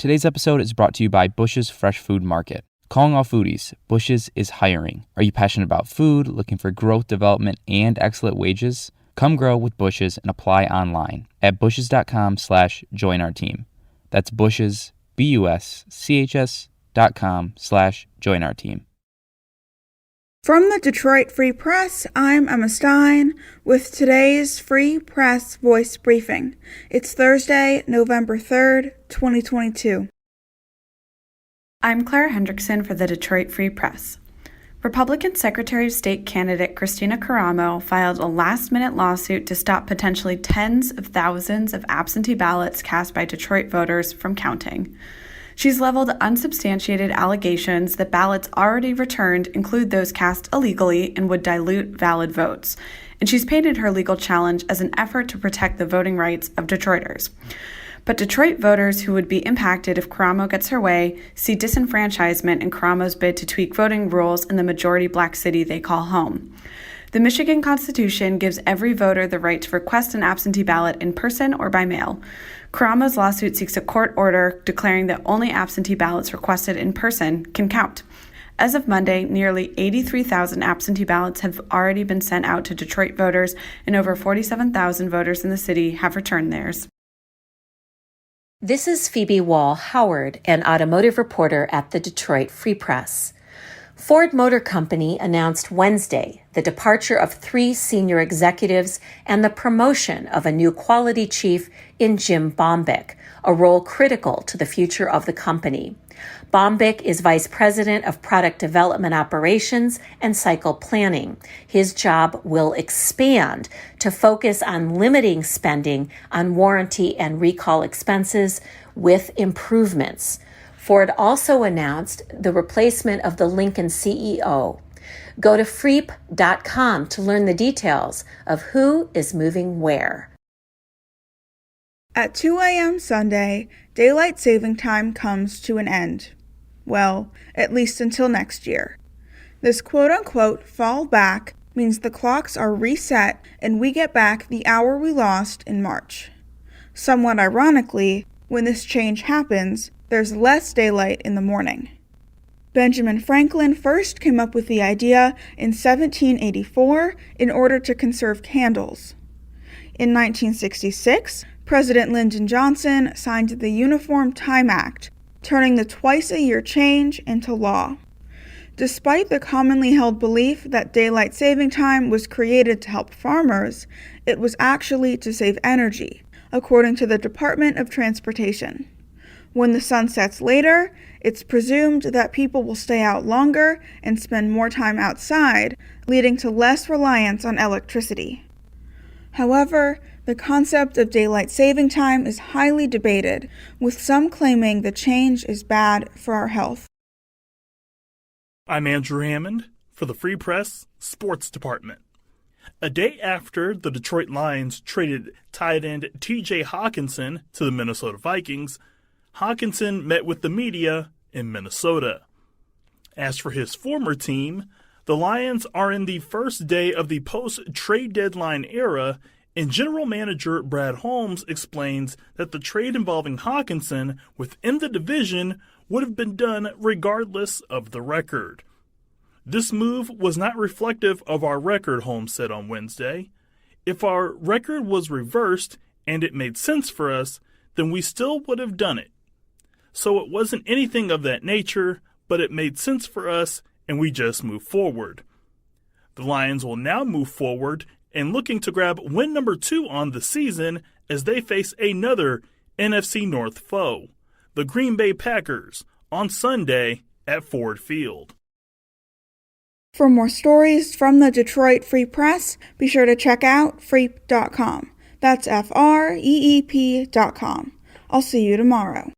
Today's episode is brought to you by Bush's Fresh Food Market. Calling all foodies, Bush's is hiring. Are you passionate about food, looking for growth, development, and excellent wages? Come grow with Bush's and apply online at bushes.com/join our team. That's Bush's, BUSCHS.com/join our team. From the Detroit Free Press, I'm Emma Stein with today's Free Press Voice Briefing. It's Thursday, November 3rd, 2022. I'm Claire Hendrickson for the Detroit Free Press. Republican Secretary of State candidate Christina Karamo filed a last-minute lawsuit to stop potentially tens of thousands of absentee ballots cast by Detroit voters from counting. She's leveled unsubstantiated allegations that ballots already returned include those cast illegally and would dilute valid votes, and she's painted her legal challenge as an effort to protect the voting rights of Detroiters. But Detroit voters who would be impacted if Karamo gets her way see disenfranchisement in Karamo's bid to tweak voting rules in the majority black city they call home. The Michigan Constitution gives every voter the right to request an absentee ballot in person or by mail. Karamo's lawsuit seeks a court order declaring that only absentee ballots requested in person can count. As of Monday, nearly 83,000 absentee ballots have already been sent out to Detroit voters, and over 47,000 voters in the city have returned theirs. This is Phoebe Wall-Howard, an automotive reporter at the Detroit Free Press. Ford Motor Company announced Wednesday the departure of 3 senior executives and the promotion of a new quality chief in Jim Bombick, a role critical to the future of the company. Bombick is Vice President of Product Development Operations and Cycle Planning. His job will expand to focus on limiting spending on warranty and recall expenses with improvements. Ford also announced the replacement of the Lincoln CEO. Go to freep.com to learn the details of who is moving where. At 2 a.m. Sunday, daylight saving time comes to an end. Well, at least until next year. This quote-unquote fall back means the clocks are reset and we get back the hour we lost in March. Somewhat ironically, when this change happens, there's less daylight in the morning. Benjamin Franklin first came up with the idea in 1784 in order to conserve candles. In 1966, President Lyndon Johnson signed the Uniform Time Act, turning the twice-a-year change into law. Despite the commonly held belief that daylight saving time was created to help farmers, it was actually to save energy, according to the Department of Transportation. When the sun sets later, it's presumed that people will stay out longer and spend more time outside, leading to less reliance on electricity. However, the concept of daylight saving time is highly debated, with some claiming the change is bad for our health. I'm Andrew Hammond for the Free Press Sports Department. A day after the Detroit Lions traded tight end TJ Hockenson to the Minnesota Vikings, Hockenson met with the media in Minnesota. As for his former team, the Lions are in the first day of the post-trade deadline era, and General Manager Brad Holmes explains that the trade involving Hockenson within the division would have been done regardless of the record. This move was not reflective of our record, Holmes said on Wednesday. If our record was reversed and it made sense for us, then we still would have done it. So it wasn't anything of that nature, but it made sense for us and we just moved forward. The Lions will now move forward and looking to grab win number 2 on the season as they face another NFC North foe, the Green Bay Packers, on Sunday at Ford Field. For more stories from the Detroit Free Press, be sure to check out freep.com. That's FREEP.com. I'll see you tomorrow.